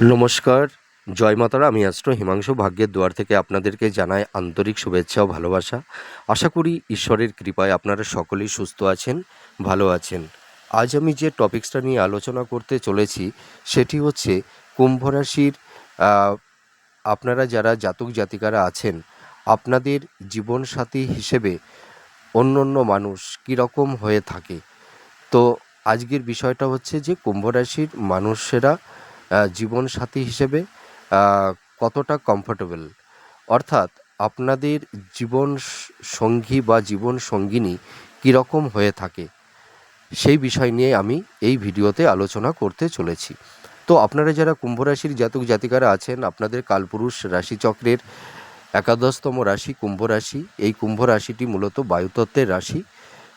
নমস্কার, জয় মাতারা। আমি অ্যাস্ট্রো হিমাংশু ভাগ্যের দুয়ার থেকে আপনাদেরকে জানাই আন্তরিক শুভেচ্ছা ও ভালোবাসা। আশা করি ঈশ্বরের কৃপায় আপনারা সকলেই সুস্থ আছেন, ভালো আছেন। আজ আমি যে টপিকসটা নিয়ে আলোচনা করতে চলেছি সেটি হচ্ছে কুম্ভ রাশির আপনারা যারা জাতক জাতিকারা আছেন, আপনাদের জীবনসাথী হিসেবে অন্য অন্য মানুষ কীরকম হয়ে থাকে। তো আজকের বিষয়টা হচ্ছে যে কুম্ভ রাশির মানুষেরা জীবনসাথী হিসেবে কতটা কমফোর্টেবল, অর্থাৎ আপনাদের জীবন সঙ্গী বা জীবন সঙ্গিনী কীরকম হয়ে থাকে সেই বিষয় নিয়ে আমি এই ভিডিওতে আলোচনা করতে চলেছি। তো আপনারা যারা কুম্ভ রাশির জাতক জাতিকারা আছেন, আপনাদের কালপুরুষ রাশিচক্রের একাদশতম রাশি কুম্ভ রাশি। এই কুম্ভ রাশিটি মূলত বায়ুতত্ত্বের রাশি।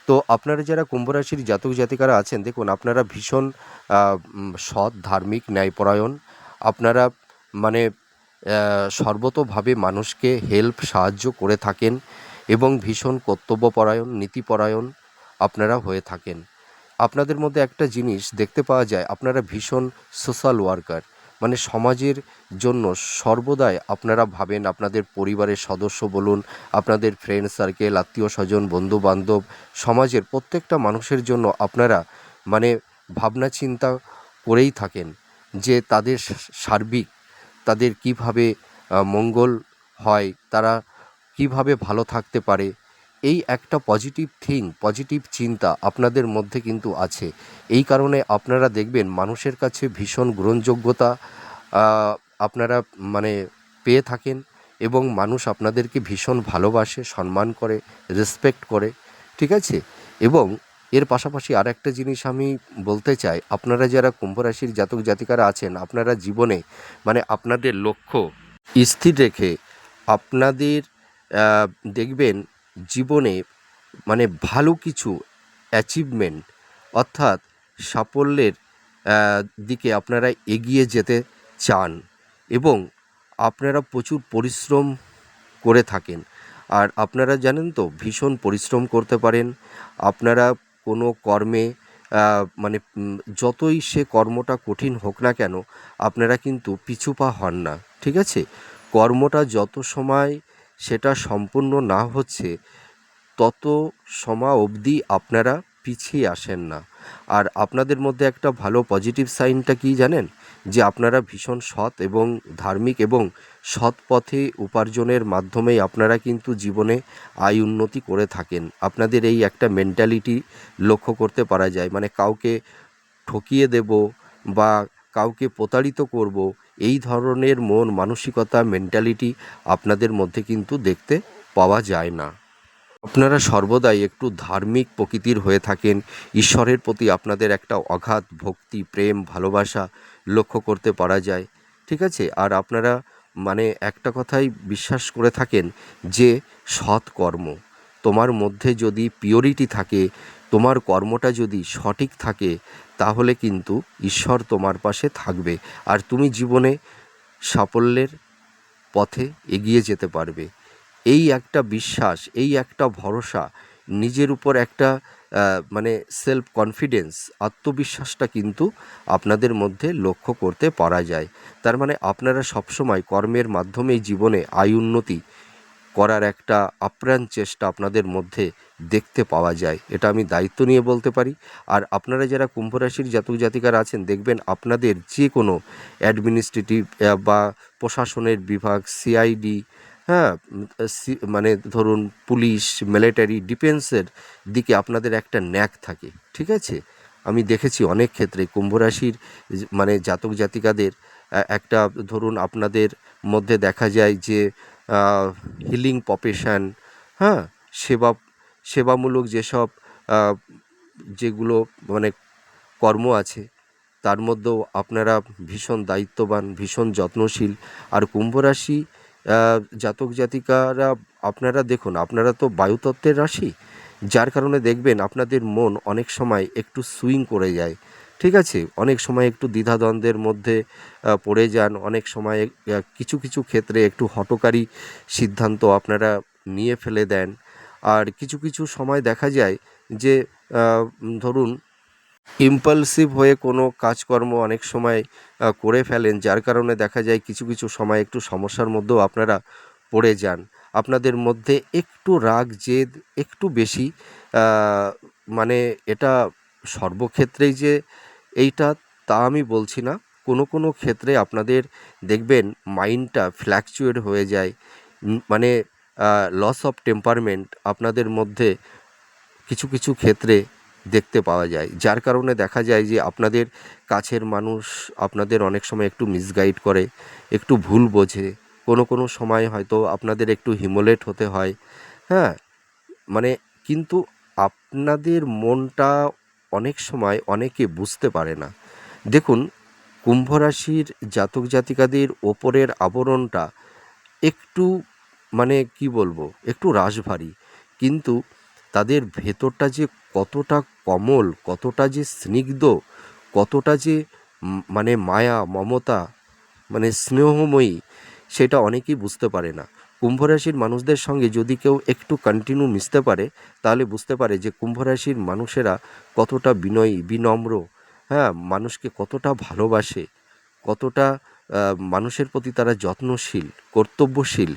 তো আপনারা যারা কুম্ভ রাশির জাতক জাতিকারা আছেন, দেখুন আপনারা ভীষণ সৎ, ধার্মিক, ন্যায়পরায়ণ। আপনারা মানে সর্বতোভাবে মানুষকে সাহায্য করে থাকেন এবং ভীষণ কর্তব্যপরায়ণ, নীতিপরায়ণ আপনারা হয়ে থাকেন। আপনাদের মধ্যে একটা জিনিস দেখতে পাওয়া যায়, আপনারা ভীষণ সোশ্যাল ওয়ার্কার, মানে সমাজের জন্য সর্বদাই আপনারা ভাবেন। আপনাদের পরিবারের সদস্য বলুন, আপনাদের ফ্রেন্ড সার্কেল, আত্মীয় স্বজন, বন্ধুবান্ধব, সমাজের প্রত্যেকটা মানুষের জন্য আপনারা মানে ভাবনা চিন্তা করেই থাকেন যে তাদের সার্বিক, তাদের কিভাবে মঙ্গল হয়, তারা কিভাবে ভালো থাকতে পারে। এই একটা পজিটিভ চিন্তা আপনাদের মধ্যে কিন্তু আছে। এই কারণে আপনারা দেখবেন মানুষের কাছে ভীষণ গ্রহণযোগ্যতা আপনারা মানে পেয়ে থাকেন এবং মানুষ আপনাদেরকে ভীষণ ভালোবাসে, সম্মান করে, রেসপেক্ট করে, ঠিক আছে। এবং এর পাশাপাশি আর একটা জিনিস আমি বলতে চাই, আপনারা যারা কুম্ভ রাশির জাতক জাতিকারা আছেন, আপনারা জীবনে মানে আপনাদের লক্ষ্য স্থির রেখে আপনাদের দেখবেন জীবনে মানে ভালো কিছু অ্যাচিভমেন্ট, অর্থাৎ সাফল্যের দিকে আপনারা এগিয়ে যেতে চান এবং আপনারা প্রচুর পরিশ্রম করে থাকেন। আর আপনারা জানেন তো, ভীষণ পরিশ্রম করতে পারেন। আপনারা কোনো কর্মে মানে যতই সে কর্মটা কঠিন হোক না কেন, আপনারা কিন্তু পিছু পা হন না, ঠিক আছে। কর্মটা যত সময় সেটা সম্পূর্ণ না হচ্ছে, তত সময় অবধি আপনারা পিছিয়ে আসেন না। আর আপনাদের মধ্যে একটা ভালো পজিটিভ সাইনটা কী জানেন, যে আপনারা ভীষণ সৎ এবং ধার্মিক এবং সৎ পথে উপার্জনের মাধ্যমেই আপনারা কিন্তু জীবনে আয় উন্নতি করে থাকেন। আপনাদের এই একটা মেন্টালিটি লক্ষ্য করতে পারা যায়, মানে কাউকে ঠকিয়ে দেব বা কাউকে প্রতারিত করব, এই ধরনের মন মানসিকতা, মেন্টালিটি আপনাদের মধ্যে কিন্তু দেখতে পাওয়া যায় না। আপনারা সর্বদাই একটু ধার্মিক প্রকৃতির হয়ে থাকেন। ঈশ্বরের প্রতি আপনাদের একটা অগাধ ভক্তি, প্রেম, ভালোবাসা লক্ষ্য করতে পারা যায়, ঠিক আছে। আর আপনারা মানে একটা কথাই বিশ্বাস করে থাকেন যে সৎ কর্ম, তোমার মধ্যে যদি পিওরিটি থাকে, তোমার কর্মটা যদি সঠিক থাকে, তাহলে কিন্তু ঈশ্বর তোমার পাশে থাকবে আর তুমি জীবনে সাফল্যের পথে এগিয়ে যেতে পারবে। এই একটা বিশ্বাস, এই একটা ভরসা, নিজের উপর একটা মানে সেলফ কনফিডেন্স, আত্মবিশ্বাসটা কিন্তু আপনাদের মধ্যে লক্ষ্য করতে পারা যায়। তার মানে আপনারা সবসময় কর্মের মাধ্যমেই জীবনে আয় উন্নতি করার একটা আপ্রাণ চেষ্টা আপনাদের মধ্যে দেখতে পাওয়া যায়, এটা আমি দায়িত্ব নিয়ে বলতে পারি। আর আপনারা যারা কুম্ভ রাশির জাতক জাতিকারা আছেন, দেখবেন আপনাদের যে কোনো অ্যাডমিনিস্ট্রেটিভ বা প্রশাসনের বিভাগ, সিআইডি, হ্যাঁ, মানে ধরুন পুলিশ, মিলিটারি, ডিফেন্সের দিকে আপনাদের একটা ন্যাক থাকে, ঠিক আছে। আমি দেখেছি অনেক ক্ষেত্রে কুম্ভ রাশির মানে জাতক জাতিকাদের একটা ধরুন আপনাদের মধ্যে দেখা যায় যে হিলিং প্রফেশন, হ্যাঁ, সেবা সেবামূলক যেসব আহ, যেগুলো মানে কর্ম আছে, তার মধ্যেও আপনারা ভীষণ দায়িত্ববান, ভীষণ যত্নশীল। আর কুম্ভ রাশি জাতক জাতিকারা, আপনারা দেখুন, আপনারা তো বায়ুতত্ত্বের রাশি, যার কারণে দেখবেন আপনাদের মন অনেক সময় একটু সুইং করে যায়, ঠিক আছে। অনেক সময় একটু দ্বিধাদ্বন্দ্বের মধ্যে পড়ে যান, অনেক সময় কিছু কিছু ক্ষেত্রে একটু হঠকারী সিদ্ধান্ত আপনারা নিয়ে ফেলে দেন। আর কিছু কিছু সময় দেখা যায় যে ধরুন ইম্পালসিভ হয়ে কোনো কাজকর্ম অনেক সময় করে ফেলেন, যার কারণে দেখা যায় কিছু কিছু সময় একটু সমস্যার মধ্যেও আপনারা পড়ে যান। আপনাদের মধ্যে একটু রাগ জেদ একটু বেশি, আহ, মানে এটা সর্বক্ষেত্রেই যে এইটা তা আমি বলছি না। কোনো কোনো ক্ষেত্রে আপনাদের দেখবেন মাইন্ডটা ফ্ল্যাকচুয়েট হয়ে যায়, মানে লস অফ টেম্পারমেন্ট আপনাদের মধ্যে কিছু কিছু ক্ষেত্রে দেখতে পাওয়া যায়, যার কারণে দেখা যায় যে আপনাদের কাছের মানুষ আপনাদের অনেক সময় একটু মিসগাইড করে, একটু ভুল বোঝে। কোনো কোনো সময় হয়তো আপনাদের একটু হিমোলেট হতে হয়। হ্যাঁ, মানে কিন্তু আপনাদের মনটা অনেক সময় অনেকে বুঝতে পারে না। দেখুন, কুম্ভ রাশির জাতক জাতিকাদের ওপরের আবরণটা একটু, মানে কি বলবো, একটু রাশভারী, কিন্তু তাদের ভেতরটা যে কতটা কোমল, কতটা যে স্নিগ্ধ, কতটা যে মানে মায়া মমতা, মানে স্নেহময়ী, সেটা অনেকেই বুঝতে পারে না। কুম্ভ রাশির মানুষদের সঙ্গে যদি কেউ একটু কন্টিনিউ মিশতে পারে, তাহলে বুঝতে পারে যে কুম্ভ রাশির মানুষেরা কতটা বিনয়ী বিনম্র, হ্যাঁ, মানুষকে কতটা ভালোবাসে, কতটা মানুষের প্রতি তারা যত্নশীল কর্তব্যশীল,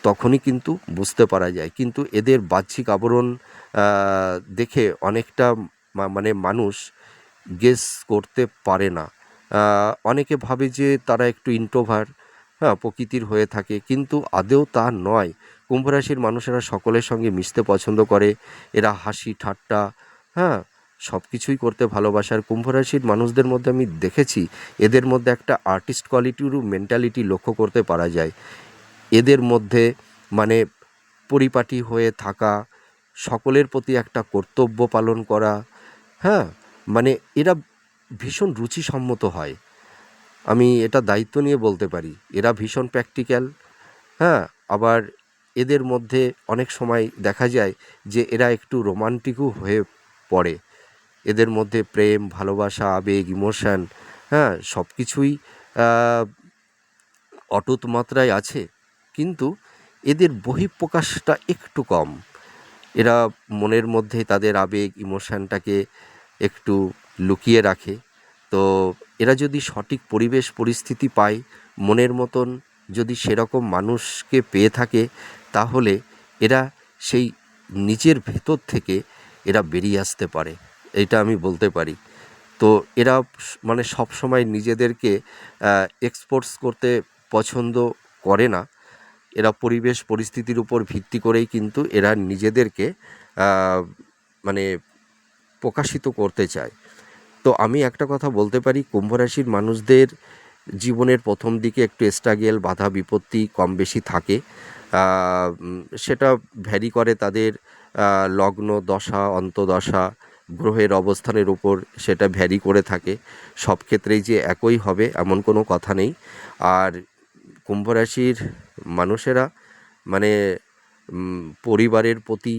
তখনই কিন্তু বুঝতে পারা যায়। কিন্তু এদের বাহ্যিক আবরণ দেখে অনেকটা মানে মানুষ গেস করতে পারে না। অনেকে ভাবে যে তারা একটু ইন্ট্রোভার্ট, হ্যাঁ, প্রকৃতির হয়ে থাকে, কিন্তু আদৌ তা নয়। কুম্ভ রাশির মানুষেরা সকলের সঙ্গে মিশতে পছন্দ করে, এরা হাসি ঠাট্টা, হ্যাঁ, সব কিছুই করতে ভালোবাসার। কুম্ভ রাশির মানুষদের মধ্যে আমি দেখেছি এদের মধ্যে একটা আর্টিস্ট কোয়ালিটিরও মেন্টালিটি লক্ষ্য করতে পারা যায়। এদের মধ্যে মানে পরিপাটি হয়ে থাকা, সকলের প্রতি একটা কর্তব্য পালন করা, হ্যাঁ, মানে এরা ভীষণ রুচিসম্মত হয়। আমি এটা দায়িত্ব নিয়ে বলতে পারি, এরা ভীষণ প্র্যাকটিক্যাল। হ্যাঁ, আবার এদের মধ্যে অনেক সময় দেখা যায় যে এরা একটু রোমান্টিকও হয়ে পড়ে। এদের মধ্যে প্রেম ভালোবাসা আবেগ ইমোশন, হ্যাঁ, সব কিছুই অটুট মাত্রায় আছে, কিন্তু এদের বহিঃপ্রকাশটা একটু কম। এরা মনের মধ্যে তাদের আবেগ ইমোশনটাকে একটু লুকিয়ে রাখে। তো এরা যদি সঠিক পরিবেশ পরিস্থিতি পায়, মনের মতন যদি সেরকম মানুষকে পেয়ে থাকে, তাহলে এরা সেই নিজের ভেতর থেকে এরা বেরিয়ে আসতে পারে, এটা আমি বলতে পারি। তো এরা মানে সব সময় নিজেদেরকে এক্সপোর্টস করতে পছন্দ করে না। এরা পরিবেশ পরিস্থিতির উপর ভিত্তি করেই কিন্তু এরা নিজেদেরকে আহ, মানে প্রকাশিত করতে চায়। তো আমি একটা কথা বলতে পারি, কুম্ভ রাশির মানুষদের জীবনের প্রথম দিকে একটু স্ট্রাগেল বাধা বিপত্তি কম বেশি থাকে। সেটা ভ্যারি করে তাদের লগ্ন দশা অন্তদশা গ্রহের অবস্থানের উপর, সেটা ভ্যারি করে থাকে। সব ক্ষেত্রেই যে একই হবে এমন কোনো কথা নেই। আর কুম্ভ রাশির মানুষেরা মানে পরিবারের প্রতি,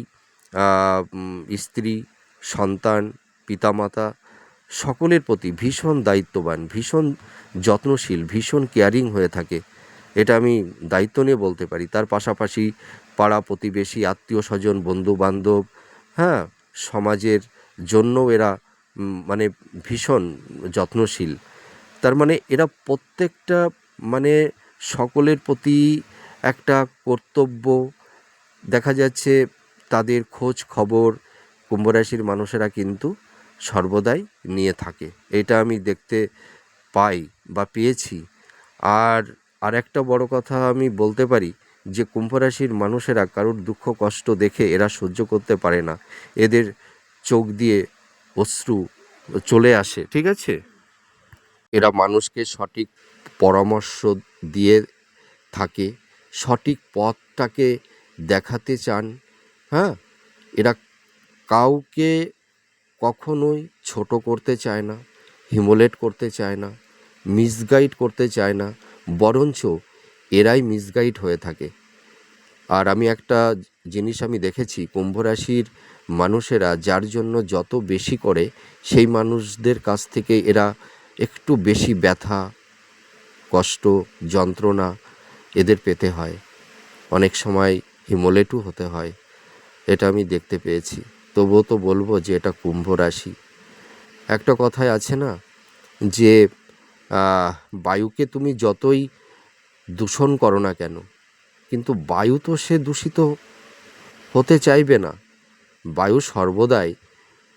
স্ত্রী সন্তান পিতামাতা সকলের প্রতি ভীষণ দায়িত্ববান, ভীষণ যত্নশীল, ভীষণ কেয়ারিং হয়ে থাকে। এটা আমি দায়িত্ব নিয়ে বলতে পারি। তার পাশাপাশি পাড়া প্রতিবেশী আত্মীয় স্বজন বন্ধু বান্ধব, হ্যাঁ, সমাজের জন্যও এরা মানে ভীষণ যত্নশীল। তার মানে এরা প্রত্যেকটা মানে সকলের প্রতি একটা কর্তব্য, দেখা যাচ্ছে তাদের খোঁজ খবর কুম্ভ রাশির মানুষেরা কিন্তু সর্বদাই নিয়ে থাকে। এটা আমি দেখতে পাই বা পেয়েছি। আর আরেকটা বড় কথা আমি বলতে পারি যে কুম্ভ রাশির মানুষেরা কারোর দুঃখ কষ্ট দেখে এরা সহ্য করতে পারে না, এদের চোখ দিয়ে অশ্রু চলে আসে, ঠিক আছে। এরা মানুষকে সঠিক পরামর্শ দিয়ে থাকে, সঠিক পথটাকে দেখাতে চান। হ্যাঁ, এরা কাউকে কখনোই ছোট করতে চায় না, হিমোলেট করতে চায় না, মিসগাইড করতে চায় না, বরঞ্চ এরাই মিসগাইড হয়ে থাকে। আর আমি একটা জিনিস আমি দেখেছি, কুম্ভ রাশির মানুষেরা যার জন্য যত বেশি করে, সেই মানুষদের কাছ থেকে এরা একটু বেশি ব্যথা কষ্ট যন্ত্রণা এদের পেতে হয়, অনেক সময় হিমোলেটও হতে হয়। এটা আমি দেখতে পেয়েছি। তবুও তো বলবো যে এটা কুম্ভ রাশি। একটা কথায় আছে না যে বায়ুকে তুমি যতই দূষণ করো না কেন, কিন্তু বায়ু তো সে দূষিত হতে চাইবে না। বায়ু সর্বদাই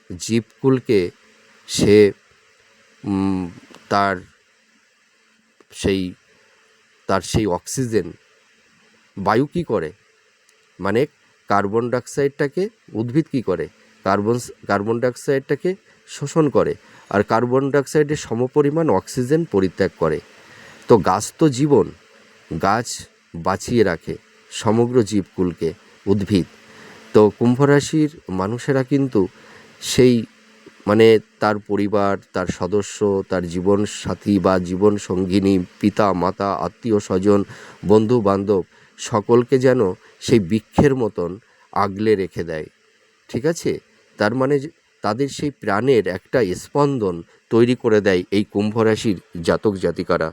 জীবকুলকে সে তার সেই তার সেই অক্সিজেন, বায়ু কী করে, মানে কার্বন ডাইঅক্সাইডটাকে উদ্ভিদ কী করে, কার্বন ডাইঅক্সাইডটাকে শোষণ করে, আর কার্বন ডাইঅক্সাইডের সমপরিমাণ অক্সিজেন পরিত্যাগ করে। তো গাছ তো জীবন, গাছ বাঁচিয়ে রাখে সমগ্র জীবকুলকে, উদ্ভিদ। তো কুম্ভ রাশির মানুষেরা কিন্তু সেই মানে তার পরিবার, তার সদস্য, তার জীবন সাথী বা জীবন সঙ্গিনী, পিতা মাতা, আত্মীয় স্বজন, বন্ধু বান্ধব সকলকে যেন সেই বৃক্ষের মতন আগলে রেখে দেয়। ঠিক আছে, তার মানে তাদের সেই প্রাণের একটা স্পন্দন তৈরি করে দেয় এই কুম্ভ রাশির জাতক জাতিকারা।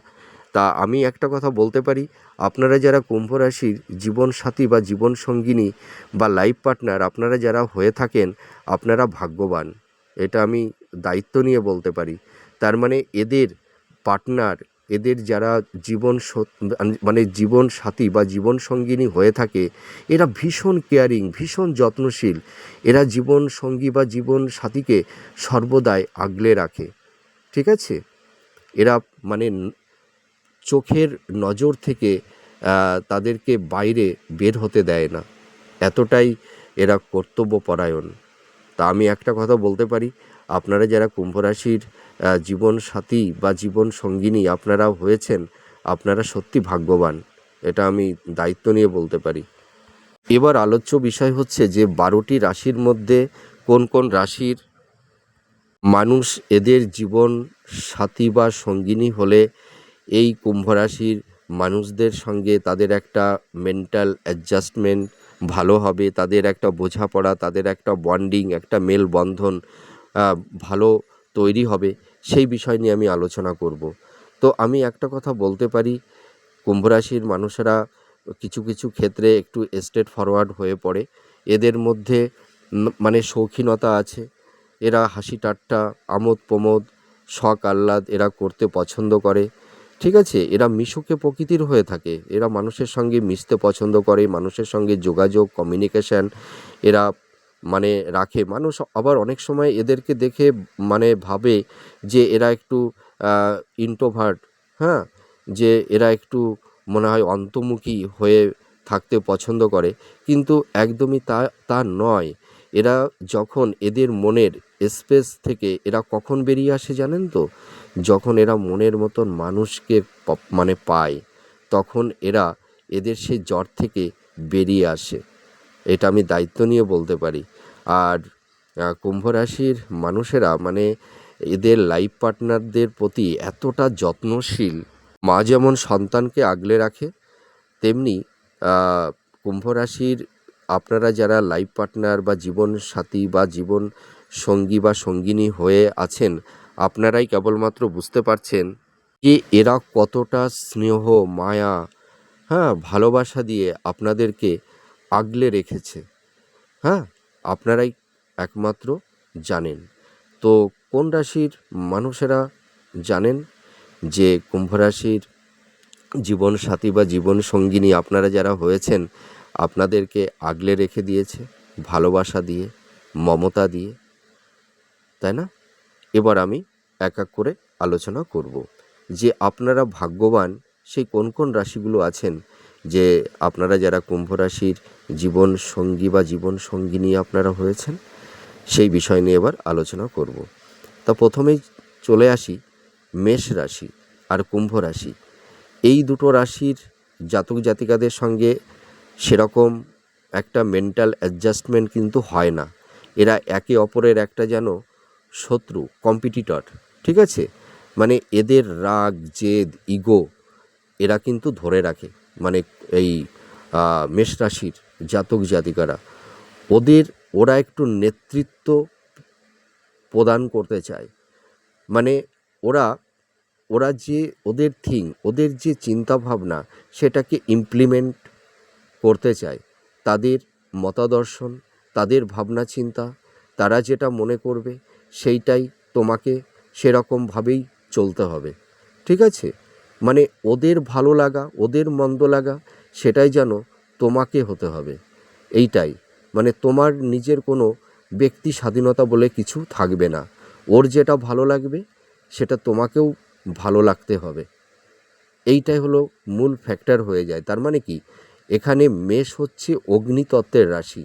তা আমি একটা কথা বলতে পারি, আপনারা যারা কুম্ভ রাশির জীবন সাথী বা জীবন সঙ্গিনী বা লাইফ পার্টনার আপনারা যারা হয়ে থাকেন, আপনারা ভাগ্যবান। এটা আমি দায়িত্ব নিয়ে বলতে পারি। তার মানে এদের পার্টনার, এদের যারা মানে জীবন সাথী বা জীবন সঙ্গিনী হয়ে থাকে, এরা ভীষণ কেয়ারিং, ভীষণ যত্নশীল। এরা জীবন সঙ্গী বা জীবন সাথীকে সর্বদাই আগলে রাখে। ঠিক আছে, এরা মানে চোখের নজর থেকে তাদেরকে বাইরে বের হতে দেয় না, এতটাই এরা কর্তব্যপরায়ণ। তা আমি একটা কথা বলতে পারি, আপনারা যারা কুম্ভ রাশির জীবন সাথী বা জীবন সঙ্গিনী আপনারা হয়েছেন, আপনারা সত্যি ভাগ্যবান। এটা আমি দায়িত্ব নিয়ে বলতে পারি। এবার আলোচ্য বিষয় হচ্ছে যে 12টি রাশির মধ্যে কোন কোন রাশির মানুষ এদের জীবন সাথী বা সঙ্গিনী হলে এই কুম্ভ রাশির মানুষদের সঙ্গে তাদের একটা মেন্টাল অ্যাডজাস্টমেন্ট ভালো হবে, তাদের একটা বোঝাপড়া, তাদের একটা বন্ডিং, একটা মেলবন্ধন ভালো তৈরি হবে, সেই বিষয় নিয়ে আমি আলোচনা করব। তো আমি একটা কথা বলতে পারি, কুম্ভ রাশির মানুষেরা কিছু কিছু ক্ষেত্রে একটু স্ট্রেট ফরওয়ার্ড হয়ে পড়ে। এদের মধ্যে মানে শৌখিনতা আছে, এরা হাসি ঠাট্টা, আমোদ প্রমোদ, শখ আহ্লাদ এরা করতে পছন্দ করে। ঠিক আছে, এরা মিশুকে প্রকৃতির হয়ে থাকে, এরা মানুষের সঙ্গে মিশতে পছন্দ করে, মানুষের সঙ্গে যোগাযোগ, কমিউনিকেশান এরা মানে রাখে। মানুষ আবার অনেক সময় এদেরকে দেখে মানে ভাবে যে এরা একটু ইন্ট্রোভার্ট, হ্যাঁ, যে এরা একটু মনে হয় অন্তর্মুখী হয়ে থাকতে পছন্দ করে, কিন্তু একদমই তা নয়। এরা যখন এদের মনের স্পেস থেকে এরা কখন বেরিয়ে আসে জানেন তো, যখন এরা মনের মতন মানুষকে মানে পায়, তখন এদের সেই জ্বর থেকে বেরিয়ে আসে। এটা আমি দায়িত্ব নিয়ে বলতে পারি। আর কুম্ভ রাশির মানুষেরা মানে এদের লাইফ পার্টনারদের প্রতি এতটা যত্নশীল, মা যেমন সন্তানকে আগলে রাখে, তেমনি কুম্ভ রাশির আপনারা যারা লাইফ পার্টনার বা জীবন সাথী বা জীবন সঙ্গী বা সঙ্গিনী হয়ে আছেন, আপনারাই কেবলমাত্র বুঝতে পারছেন যে এরা কতটা স্নেহ, মায়া, হ্যাঁ, ভালোবাসা দিয়ে আপনাদেরকে আগলে রেখেছে। হ্যাঁ, আপনারাই একমাত্র জানেন। তো কোন রাশির মানুষেরা জানেন যে কুম্ভ রাশির জীবন সাথী বা জীবন সঙ্গিনী আপনারা যারা হয়েছেন, আপনাদেরকে আগলে রেখে দিয়েছে ভালোবাসা দিয়ে, মমতা দিয়ে, তাই না? এবার আমি এক এক করে আলোচনা করব যে আপনারা ভাগ্যবান সেই কোন কোন রাশিগুলো আছেন, যে আপনারা যারা কুম্ভ রাশির জীবন সঙ্গী বা জীবন সঙ্গিনী আপনারা হয়েছেন, সেই বিষয় নিয়ে এবার আলোচনা করব। তা প্রথমেই চলে আসি মেষ রাশি আর কুম্ভ রাশি। এই দুটো রাশির জাতক জাতিকাদের সঙ্গে সেরকম একটা মেন্টাল অ্যাডজাস্টমেন্ট কিন্তু হয় না। এরা একে অপরের একটা যেন শত্রু, কম্পিটিটর। ঠিক আছে, মানে এদের রাগ, জেদ, ইগো এরা কিন্তু ধরে রাখে। মানে এই মেষ রাশির জাতক জাতিকারা ওরা একটু নেতৃত্ব প্রদান করতে চায়। মানে ওরা ওরা যে ওদের যে চিন্তাভাবনা সেটাকে ইমপ্লিমেন্ট করতে চায়। তাদের মতাদর্শন, তাদের ভাবনা চিন্তা, তারা যেটা মনে করবে সেইটাই তোমাকে সেরকমভাবেই চলতে হবে, ঠিক আছে? মানে ওদের ভালো লাগা, ওদের মন্দ লাগা, সেটাই যেন তোমাকে হতে হবে, এইটাই। মানে তোমার নিজের কোনো ব্যক্তি স্বাধীনতা বলে কিছু থাকবে না। ওর যেটা ভালো লাগবে সেটা তোমাকেও ভালো লাগতে হবে, এইটাই হলো মূল ফ্যাক্টর হয়ে যায়। তার মানে কি, এখানে মেষ হচ্ছে অগ্নিতত্ত্বের রাশি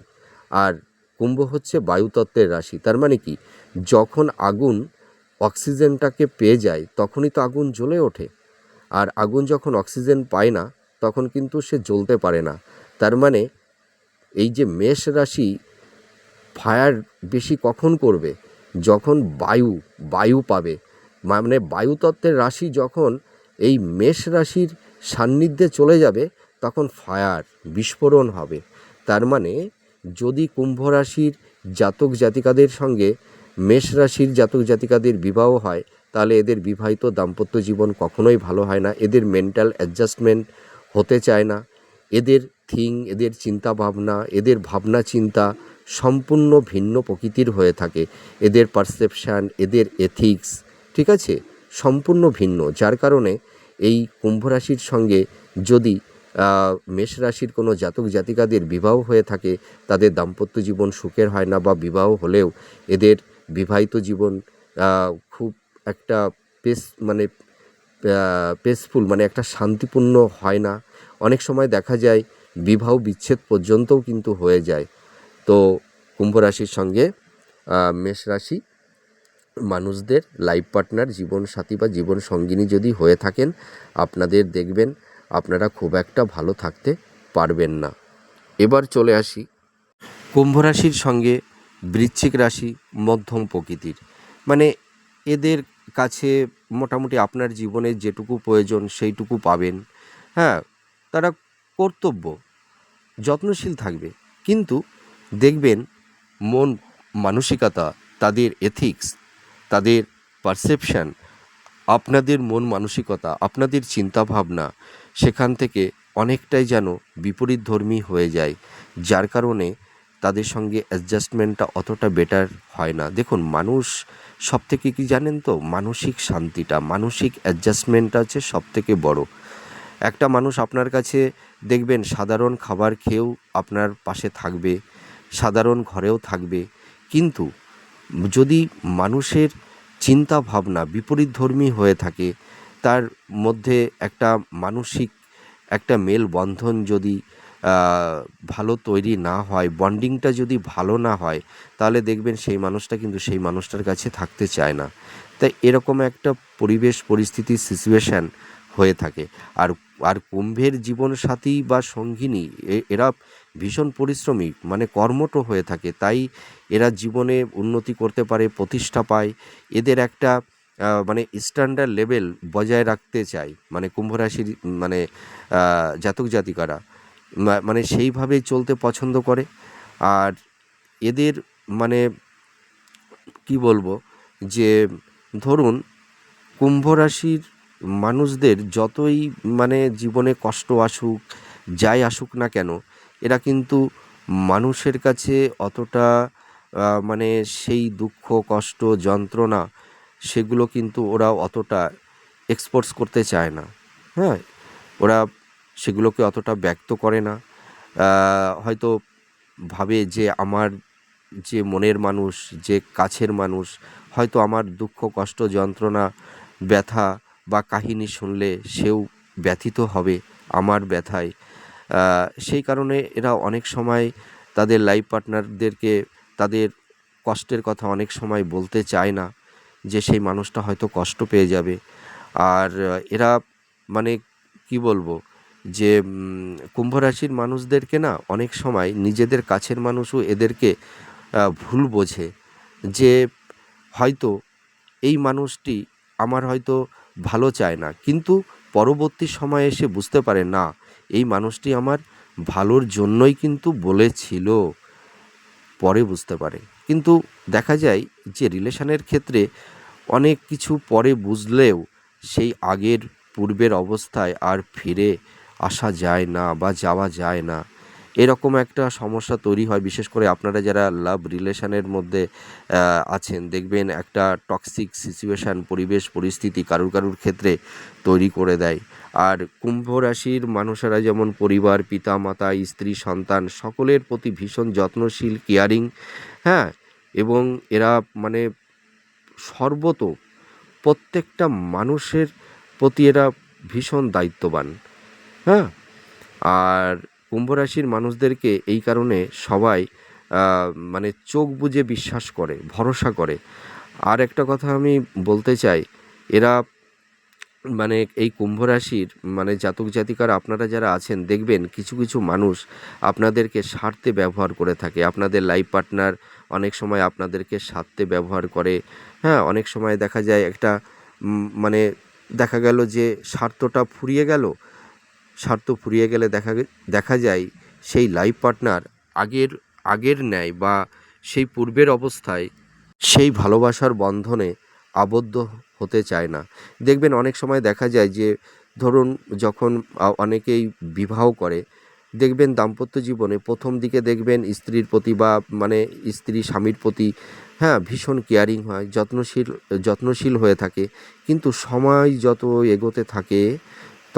আর কুম্ভ হচ্ছে বায়ুতত্ত্বের রাশি। তার মানে কি, যখন আগুন অক্সিজেনটাকে পেয়ে যায় তখনই তো আগুন জ্বলে ওঠে, আর আগুন যখন অক্সিজেন পায় না তখন কিন্তু সে জ্বলতে পারে না। তার মানে এই যে মেষ রাশি ফায়ার বেশি কখন করবে, যখন বায়ু পাবে। মানে বায়ুতত্ত্বের রাশি যখন এই মেষ রাশির সান্নিধ্যে চলে যাবে তখন ফায়ার বিস্ফোরণ হবে। তার মানে যদি কুম্ভ রাশির জাতক জাতিকাদের সঙ্গে মেষ রাশির জাতক জাতিকাদের বিবাহ হয়, তাহলে এদের বিবাহিত দাম্পত্য জীবন কখনোই ভালো হয় না। এদের মেন্টাল অ্যাডজাস্টমেন্ট হতে চায় না। এদের এদের চিন্তা ভাবনা, এদের ভাবনা চিন্তা সম্পূর্ণ ভিন্ন প্রকৃতির হয়ে থাকে। এদের পারসেপশান, এদের এথিক্স, ঠিক আছে, সম্পূর্ণ ভিন্ন। যার কারণে এই কুম্ভ রাশির সঙ্গে যদি মেষ রাশির কোনো জাতক জাতিকাদের বিবাহ হয়ে থাকে, তাদের দাম্পত্য জীবন সুখের হয় না, বা বিবাহ হলেও এদের বিবাহিত জীবন খুব একটা মানে পেসফুল, মানে একটা শান্তিপূর্ণ হয় না। অনেক সময় দেখা যায় বিবাহ বিচ্ছেদ পর্যন্তও কিন্তু হয়ে যায়। তো কুম্ভ রাশির সঙ্গে মেষ রাশি মানুষদের লাইফ পার্টনার, জীবনসাথী বা জীবন সঙ্গিনী যদি হয়ে থাকেন, আপনাদের দেখবেন আপনারা খুব একটা ভালো থাকতে পারবেন না। এবার চলে আসি কুম্ভ রাশির সঙ্গে বৃশ্চিক রাশি, মধ্যম প্রকৃতির। মানে এদের কাছে মোটামুটি আপনার জীবনে যেটুকু প্রয়োজন সেইটুকু পাবেন। হ্যাঁ, তারা কর্তব্য যত্নশীল থাকবে, কিন্তু দেখবেন মন মানসিকতা, তাদের এথিক্স, তাদের পারসেপশান, আপনাদের মন মানসিকতা, আপনাদের চিন্তাভাবনা সেখান থেকে অনেকটাই যেন বিপরীতধর্মী হয়ে যায়। যার কারণে তাদের সঙ্গে অ্যাডজাস্টমেন্টটা অতটা বেটার হয় না। দেখুন, মানুষ সবথেকে কী জানেন তো, মানসিক শান্তিটা, মানসিক অ্যাডজাস্টমেন্টটা হচ্ছে সবথেকে বড়। একটা মানুষ আপনার কাছে দেখবেন সাধারণ খাবার খেয়েও আপনার পাশে থাকবে, সাধারণ ঘরেও থাকবে, কিন্তু যদি মানুষের চিন্তা ভাবনা বিপরীতধর্মী হয়ে থাকে, তার মধ্যে একটা মানসিক একটা মেলবন্ধন যদি ভালো তৈরি না হয়, বন্ডিংটা যদি ভালো না হয়, তাহলে দেখবেন সেই মানুষটা কিন্তু সেই মানুষটার কাছে থাকতে চায় না। তাই এরকম একটা পরিবেশ, পরিস্থিতি, সিচুয়েশান হয়ে থাকে। আর আর কুম্ভের জীবনসাথী বা সঙ্গিনী এরা ভীষণ পরিশ্রমী, মানে কর্মঠ হয়ে থাকে। তাই এরা জীবনে উন্নতি করতে পারে, প্রতিষ্ঠা পায়। এদের একটা মানে স্ট্যান্ডার্ড লেভেল বজায় রাখতে চায়, মানে কুম্ভ রাশির মানে জাতক জাতিকারা মানে সেইভাবেই চলতে পছন্দ করে। আর এদের মানে কি বলবো, যে ধরুন কুম্ভ রাশির মানুষদের যতই মানে জীবনে কষ্ট আসুক, যাই আসুক না কেন, এরা কিন্তু মানুষের কাছে অতটা মানে সেই দুঃখ, কষ্ট, যন্ত্রণা সেগুলো কিন্তু ওরা অতটা এক্সপোর্টস করতে চায় না। হ্যাঁ, ওরা সেগুলোকে অতটা ব্যক্ত করে না। হয়তো ভাবে যে আমার যে মনের মানুষ, যে কাছের মানুষ, হয়তো আমার দুঃখ, কষ্ট, যন্ত্রণা, ব্যথা বা কাহিনী শুনলে সেও ব্যথিত হবে আমার ব্যথায়। সেই কারণে এরা অনেক সময় তাদের লাইফ পার্টনারদেরকে তাদের কষ্টের কথা অনেক সময় বলতে চায় না, যে সেই মানুষটা হয়তো কষ্ট পেয়ে যাবে। আর এরা মানে কি বলবো, যে কুম্ভ রাশির মানুষদেরকে না অনেক সময় নিজেদের কাছের মানুষও এদেরকে ভুল বোঝে, যে হয়তো এই মানুষটি আমার হয়তো ভালো চায় না, কিন্তু পরবর্তী সময়ে এসে বুঝতে পারে না, এই মানুষটি আমার ভালোর জন্যই কিন্তু বলেছিল, পরে বুঝতে পারে। কিন্তু দেখা যায় যে রিলেশনের ক্ষেত্রে অনেক কিছু পরে বুঝলেও সেই আগের পূর্বের অবস্থায় আর ফিরে আসা যায় না বা যাওয়া যায় না। এরকম একটা সমস্যা তৈরি হয়। বিশেষ করে আপনারা যারা লাভ রিলেশনের মধ্যে আছেন, দেখবেন একটা টক্সিক সিচুয়েশান, পরিবেশ পরিস্থিতি কারুর ক্ষেত্রে তৈরি করে দেয়। আর কুম্ভ রাশির মানুষেরা যেমন পরিবার, পিতা মাতা, স্ত্রী, সন্তান সকলের প্রতি ভীষণ যত্নশীল, কেয়ারিং, হ্যাঁ, এবং এরা মানে সর্বত প্রত্যেকটা মানুষের প্রতি এরা ভীষণ দায়িত্ববান, হ্যাঁ। আর কুম্ভ রাশির মানুষদেরকে এই কারণে সবাই মানে চোখ বুজে বিশ্বাস করে, ভরসা করে। আর একটা কথা আমি বলতে চাই, এরা মানে এই কুম্ভ রাশির মানে জাতক জাতিকারা আপনারা যারা আছেন, দেখবেন কিছু কিছু মানুষ আপনাদেরকে স্বার্থে ব্যবহার করে থাকে। আপনাদের লাইফ পার্টনার অনেক সময় আপনাদেরকে স্বার্থে ব্যবহার করে, হ্যাঁ। অনেক সময় দেখা যায় একটা মানে দেখা গেল যে স্বার্থ ফুরিয়ে গেলে দেখা যায় সেই লাইফ পার্টনার আগের আগের ন্যায় বা সেই পূর্বের অবস্থায় সেই ভালোবাসার বন্ধনে আবদ্ধ হতে চায় না। দেখবেন অনেক সময় দেখা যায় যে ধরুন যখন অনেকেই বিবাহ করে, দেখবেন দাম্পত্য জীবনে প্রথম দিকে দেখবেন স্ত্রীর প্রতি বা মানে স্ত্রী স্বামীর প্রতি, হ্যাঁ, ভীষণ কেয়ারিং হয়, যত্নশীল হয়ে থাকে। কিন্তু সময় যত এগোতে থাকে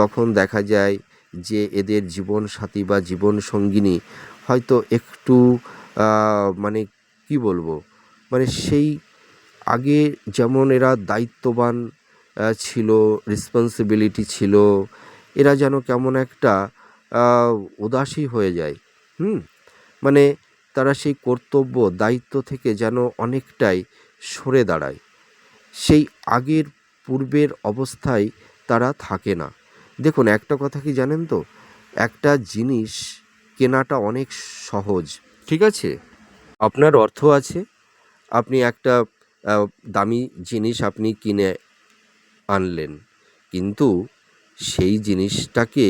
তখন দেখা যায় যে এদের জীবনসাথী বা জীবনসঙ্গিনী হয়তো একটু মানে কি বলবো, মানে সেই আগে যেমন এরা দায়িত্ববান ছিল, রেসপন্সিবিলিটি ছিল, এরা যেন কেমন একটা উদাসী হয়ে যায়। হুম, মানে তারা সেই কর্তব্য দায়িত্ব থেকে যেন অনেকটাই সরে দাঁড়ায়। সেই আগের পূর্বের অবস্থায় তারা থাকে না। দেখুন একটা কথা কি জানেন তো, একটা জিনিস কেনাটা অনেক সহজ, ঠিক আছে? আপনার অর্থ আছে, আপনি একটা আ দামি জিনিস আপনি কিনে আনলেন। কিন্তু সেই জিনিসটাকে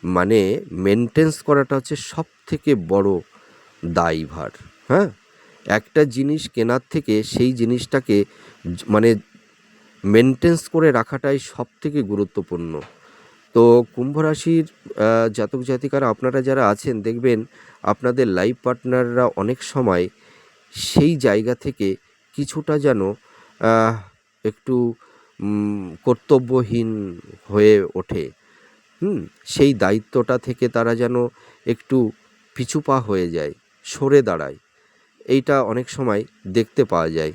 মানে মেইনটেন্স করাটা হচ্ছে সবথেকে বড় দায়ভার, হ্যাঁ? একটা জিনিস কেনার থেকে সেই জিনিসটাকে মানে মেইনটেন্স করে রাখাটাই সবথেকে গুরুত্বপূর্ণ। তো কুম্ভ রাশির জাতক জাতিকারা আপনারা যারা আছেন, দেখবেন আপনাদের লাইফ পার্টনাররা অনেক সময় সেই জায়গা থেকে কিছুটা যেন আহ, একটু কর্তব্যহীন হয়ে ওঠে। হুম, সেই দায়িত্বটা থেকে তারা যেন একটু পিছুপা হয়ে যায়, সরে দাঁড়ায়। এইটা অনেক সময় দেখতে পাওয়া যায়।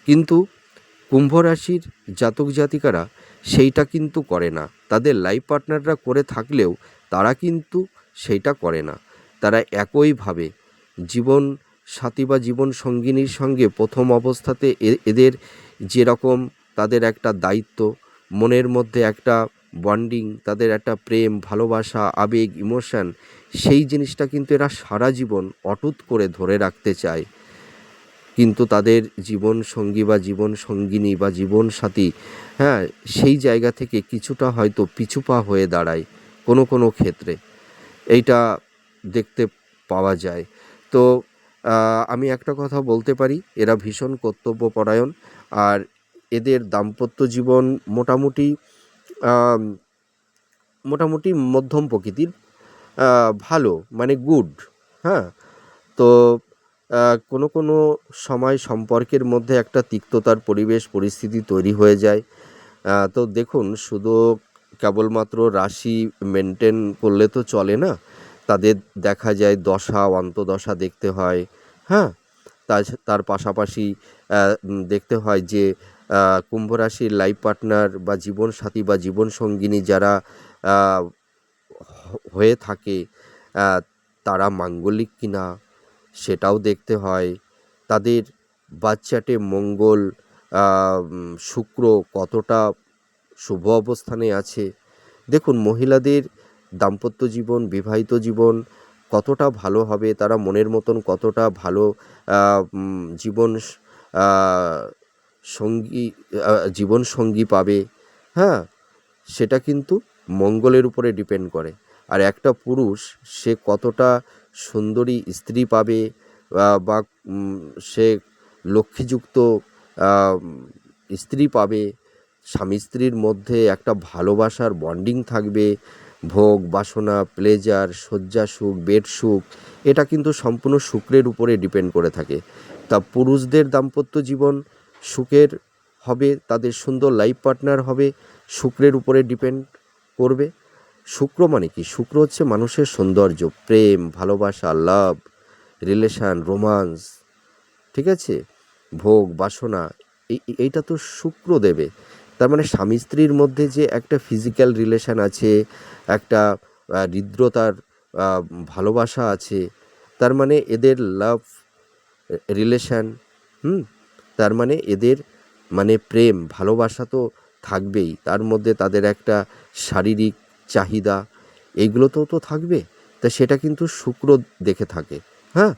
কিন্তু কুম্ভ রাশির জাতক জাতিকারা সেইটা কিন্তু করে না। তাদের লাইফ পার্টনাররা করে থাকলেও তারা কিন্তু সেইটা করে না। তারা একইভাবে জীবন সাথী বা জীবন সঙ্গিনীর সঙ্গে প্রথম অবস্থাতে এদের যেরকম তাদের একটা দায়িত্ব, মনের মধ্যে একটা বন্ডিং, তাদের একটা প্রেম, ভালোবাসা, আবেগ, ইমোশান, সেই জিনিসটা কিন্তু এরা সারা জীবন অটুট করে ধরে রাখতে চায়। কিন্তু তাদের জীবনসঙ্গী বা জীবনসঙ্গিনী বা জীবনসাথী, হ্যাঁ, সেই জায়গা থেকে কিছুটা হয়তো পিছুপা হয়ে দাঁড়ায় কোনো ক্ষেত্রে। এইটা দেখতে পাওয়া যায়। তো আমি একটা কথা বলতে পারি, এরা ভীষণ কর্তব্যপরায়ণ। আর এদের দাম্পত্য জীবন মোটামুটি আম মোটামুটি মধ্যম প্রকৃতির, ভালো মানে গুড, হ্যাঁ। তো কোনো সময় সম্পর্কের মধ্যে একটা তিক্ততার পরিবেশ পরিস্থিতি তৈরি হয়ে যায়। তো দেখুন শুধু কেবলমাত্র রাশি মেনটেন করলে তো চলে না। তাদের দেখা যায় দশা, অন্তর্দশা দেখতে হয়, হ্যাঁ? তার পাশাপাশি দেখতে হয় যে কুম্ভ রাশির লাইফ পার্টনার বা জীবনসাথী বা জীবনসঙ্গিনী যারা আ হয়ে থাকে, আ তারা মাঙ্গলিক কিনা সেটাও দেখতে হয়। তাদের বাচ্চাটে মঙ্গল, শুক্র কতটা শুভ অবস্থানে আছে। দেখুন মহিলাদের দাম্পত্য জীবন, বিবাহিত জীবন কতটা ভালো হবে, তারা মনের মতন কতটা ভালো আ জীবন আ সঙ্গী জীবনসঙ্গী পাবে, হ্যাঁ? সেটা কিন্তু মঙ্গলের উপরে ডিপেন্ড করে। আর একটা পুরুষ সে কতটা সুন্দরী স্ত্রী পাবে, বা সে লক্ষ্মীযুক্ত আম স্ত্রী পাবে, স্বামী স্ত্রীর মধ্যে একটা ভালোবাসার বন্ডিং থাকবে, ভোগ বাসনা, প্লেজার, শয্যা সুখ, বেড সুখ, এটা কিন্তু সম্পূর্ণ শুক্রের উপরে ডিপেন্ড করে থাকে। তা পুরুষদের দাম্পত্য জীবন সুখের হবে, তাদের সুন্দর লাইফ পার্টনার হবে, শুক্রের উপরে ডিপেন্ড করবে। শুক্র মানে কি? শুক্র হচ্ছে মানুষের সৌন্দর্য, প্রেম, ভালোবাসা, লাভ, রিলেশান, রোমান্স, ঠিক আছে, ভোগ বাসনা, এইটা তো শুক্র দেবে। তার মানে স্বামী স্ত্রীর মধ্যে যে একটা ফিজিক্যাল রিলেশান আছে, একটা হৃদ্রতার ভালোবাসা আছে, তার মানে এদের লাভ রিলেশান, তার মানে এদের মানে প্রেম ভালোবাসা তো থাকবেই, তার মধ্যে তাদের একটা শারীরিক চাহিদা, এইগুলো তো থাকবে। তা সেটা কিন্তু শুক্র দেখে থাকে। হ্যাঁ,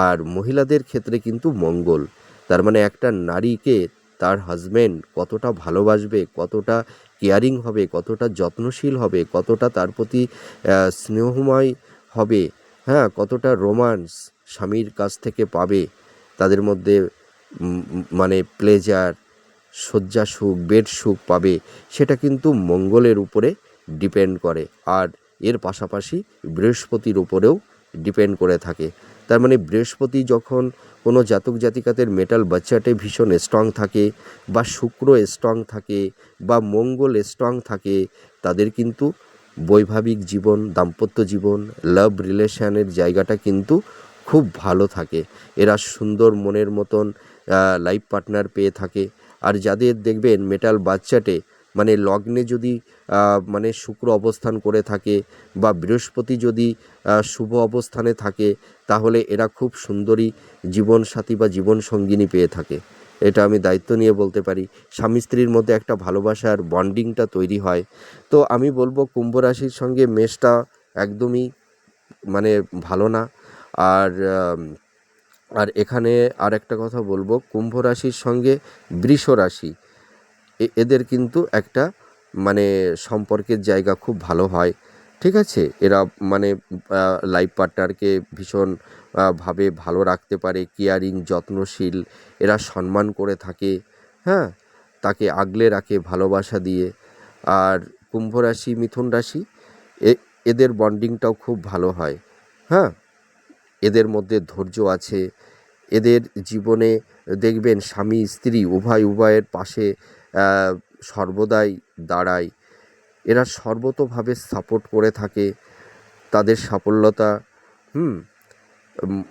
আর মহিলাদের ক্ষেত্রে কিন্তু মঙ্গল। তার মানে একটা নারীকে তার হাজব্যান্ড কতটা ভালোবাসবে, কতটা কেয়ারিং হবে, কতটা যত্নশীল হবে, কতটা তার প্রতি স্নেহময় হবে, হ্যাঁ, কতটা রোমান্স স্বামীর কাছ থেকে পাবে, তাদের মধ্যে মানে প্লেজার, শয্যা সুখ, বেড সুখ পাবে, সেটা কিন্তু মঙ্গলের উপরে ডিপেন্ড করে। আর এর পাশাপাশি বৃহস্পতির উপরেও ডিপেন্ড করে থাকে। তার মানে বৃহস্পতি যখন কোনো জাতক জাতিকাদের মেটাল বাচ্চাটে ভীষণ স্ট্রং থাকে, বা শুক্র স্ট্রং থাকে, বা মঙ্গল স্ট্রং থাকে, তাদের কিন্তু বৈবাহিক জীবন, দাম্পত্য জীবন, লাভ রিলেশনের জায়গাটা কিন্তু খুব ভালো থাকে। এরা সুন্দর মনের মতন লাইফ পার্টনার পেয়ে থাকে। আর যাদের দেখবেন মেটাল বাচ্চাটে মানে লগ্নে যদি মানে শুক্র অবস্থান করে থাকে, বা বৃহস্পতি যদি শুভ অবস্থানে থাকে, তাহলে এরা খুব সুন্দরী জীবনসাথী বা জীবনসঙ্গিনী পেয়ে থাকে। এটা আমি দায়িত্ব নিয়ে বলতে পারি। স্বামী স্ত্রীর মধ্যে একটা ভালোবাসার বন্ডিংটা তৈরি হয়। তো আমি বলবো কুম্ভ রাশির সঙ্গে মেষটা একদমই মানে ভালো না। আর আর এখানে আর একটা কথা বলবো, কুম্ভ রাশির সঙ্গে বৃষ রাশি, এদের কিন্তু একটা মানে সম্পর্কের জায়গা খুব ভালো হয়, ঠিক আছে। এরা মানে লাইফ পার্টনারকে ভীষণ ভাবে ভালো রাখতে পারে, কেয়ারিং, যত্নশীল, এরা সম্মান করে থাকে, হ্যাঁ, তাকে আগলে রাখে ভালোবাসা দিয়ে। আর কুম্ভ রাশি, মিথুন রাশি, এদের বন্ডিংটাও খুব ভালো হয়। হ্যাঁ, এদের মধ্যে ধৈর্য আছে, এদের জীবনে দেখবেন স্বামী স্ত্রী উভয়ের পাশে সর্বদাই দাঁড়ায়। এরা সর্বতোভাবে সাপোর্ট করে থাকে তাদের সাফল্যতা।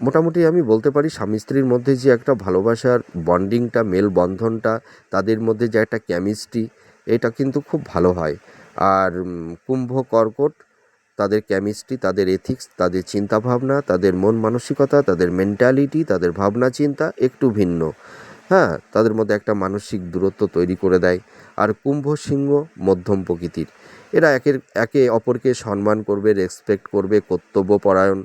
মোটামুটি আমি বলতে পারি স্বামী স্ত্রীর মধ্যে যে একটা ভালোবাসার বন্ডিংটা, মেলবন্ধনটা, তাদের মধ্যে যে একটা কেমিস্ট্রি, এটা কিন্তু খুব ভালো হয়। আর কুম্ভ কর্কট, তাদের কেমিস্ট্রি, তাদের এথিক্স, তাদের চিন্তাভাবনা, তাদের মন মানসিকতা, তাদের মেন্টালিটি, তাদের ভাবনা চিন্তা একটু ভিন্ন। হ্যাঁ, তাদের মধ্যে একটা মানসিক দূরত্ব তৈরি করে দেয়। আর কুম্ভ সিংহ মধ্যম প্রকৃতির, এরা একে অপরকে সম্মান করবে, রেসপেক্ট করবে, কর্তব্যপরায়ণ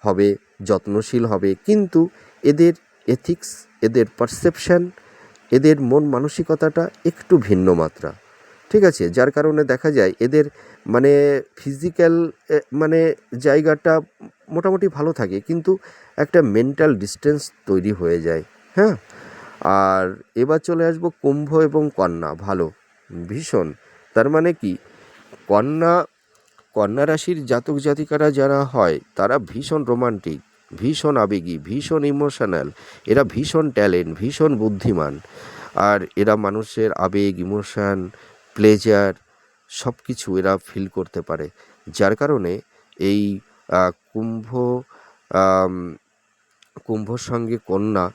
হবে, যত্নশীল হবে, কিন্তু এদের এথিক্স, এদের পারসেপশান, এদের মন মানসিকতাটা একটু ভিন্ন মাত্রা, ঠিক আছে। যার কারণে দেখা যায় এদের মানে ফিজিক্যাল মানে জায়গাটা মোটামুটি ভালো থাকে, কিন্তু একটা মেন্টাল ডিস্টেন্স তৈরি হয়ে যায়। হ্যাঁ, আর এবার চলে আসবো কুম্ভ এবং কন্যা। ভালো, ভীষণ, তার মানে কি, কন্যা কন্যা রাশির জাতক জাতিকারা যারা হয় তারা ভীষণ রোমান্টিক, ভীষণ আবেগী, ভীষণ ইমোশনাল, এরা ভীষণ ট্যালেন্ট, ভীষণ বুদ্ধিমান। আর এরা মানুষের আবেগ, ইমোশান, প্লেজার সব কিছু এরা ফিল করতে পারে। যার কারণে এই কুম্ভ আম, কুম্ভর সঙ্গে কন্যা,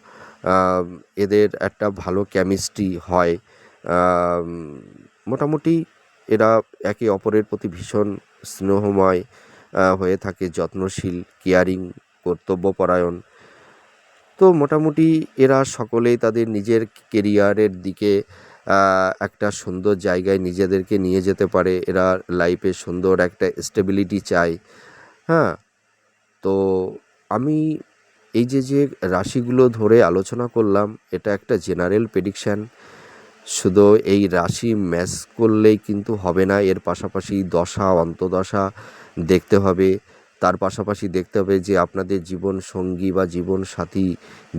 এদের একটা ভালো কেমিস্ট্রি হয়। আম, মোটামুটি এরা একে অপরের প্রতি ভীষণ স্নেহময় হয়ে থাকে, যত্নশীল, কেয়ারিং, কর্তব্যপরায়ণ। তো মোটামুটি এরা সকলেই তাদের নিজের কেরিয়ারের দিকে একটা সুন্দর জায়গায় নিজেদেরকে নিয়ে যেতে পারে। এরা লাইফে সুন্দর একটা স্টেবিলিটি চায়। হ্যাঁ, তো আমি এই যে রাশিগুলো ধরে আলোচনা করলাম, এটা একটা জেনারেল প্রেডিকশান। শুধু এই রাশি ম্যাচ করলেই কিন্তু হবে না, এর পাশাপাশি দশা অন্তদশা দেখতে হবে। তার পাশাপাশি দেখতে হবে যে আপনাদের জীবন সঙ্গী বা জীবন সাথী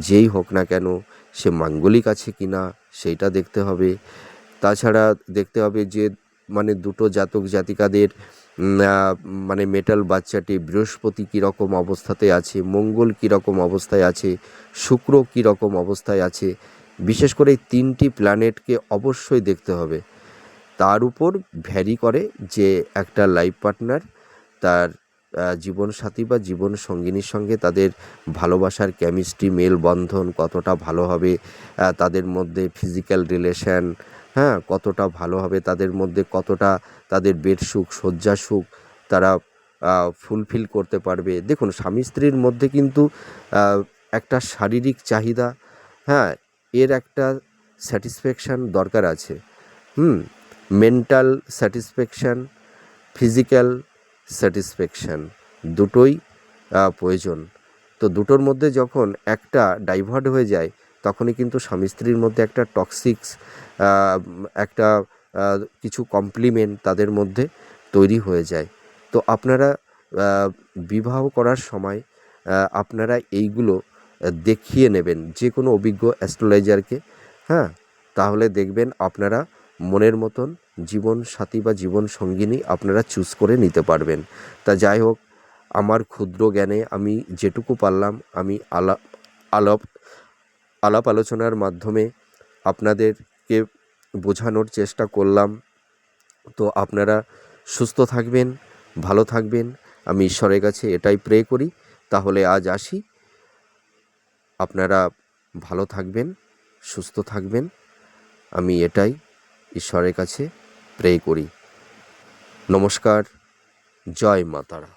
যেই হোক না কেন, সে মাঙ্গলিক আছে কি না সেইটা দেখতে হবে। তাছাড়া দেখতে হবে যে মানে দুটো জাতক জাতিকাদের মানে মেটাল বাচ্চাটি বৃহস্পতি কীরকম অবস্থাতে আছে, মঙ্গল কীরকম অবস্থায় আছে, শুক্র কীরকম অবস্থায় আছে, বিশেষ করে এই 3টি প্ল্যানেটকে অবশ্যই দেখতে হবে। তার উপর ভ্যারি করে যে একটা লাইফ পার্টনার তার জীবনসাথী বা জীবন সঙ্গিনীর সঙ্গে তাদের ভালোবাসার কেমিস্ট্রি মেলবন্ধন কতটা ভালো হবে, তাদের মধ্যে ফিজিক্যাল রিলেশন কতটা ভালো হবে, তাদের মধ্যে কতটা তাদের বেড সুখ শয্যা সুখ তারা ফুলফিল করতে পারবে। দেখুন, স্বামী স্ত্রীর মধ্যে কিন্তু একটা শারীরিক চাহিদা, এর একটা স্যাটিসফ্যাকশান দরকার আছে। মেন্টাল স্যাটিসফ্যাকশান, ফিজিক্যাল স্যাটিসফ্যাকশান দুটোই প্রয়োজন। তো দুটোর মধ্যে যখন একটা ডাইভার্ট হয়ে যায় তখনই কিন্তু স্বামী স্ত্রীর মধ্যে একটা টক্সিক্স একটা কিছু কমপ্লিমেন্ট তাদের মধ্যে তৈরি হয়ে যায়। তো আপনারা বিবাহ করার সময় আপনারা এইগুলো দেখিয়ে নেবেন যে কোনো অভিজ্ঞ অ্যাস্ট্রোলজারকে। তাহলে দেখবেন আপনারা মনের মতন জীবন সাথী বা জীবন সঙ্গিনী আপনারা চুজ করে নিতে পারবেন। তা যাই হোক, আমার ক্ষুদ্র জ্ঞানে আমি যেটুকু পারলাম আমি আলাপ আলোচনার মাধ্যমে আপনাদেরকে বোঝানোর চেষ্টা করলাম। তো আপনারা সুস্থ থাকবেন, ভালো থাকবেন, আমি ঈশ্বরের কাছে এটাই প্রে করি। তাহলে আজ আসি, আপনারা ভালো থাকবেন, সুস্থ থাকবেন, আমি এটাই ঈশ্বরের কাছে প্রে করি। নমস্কার, জয় মা তারা।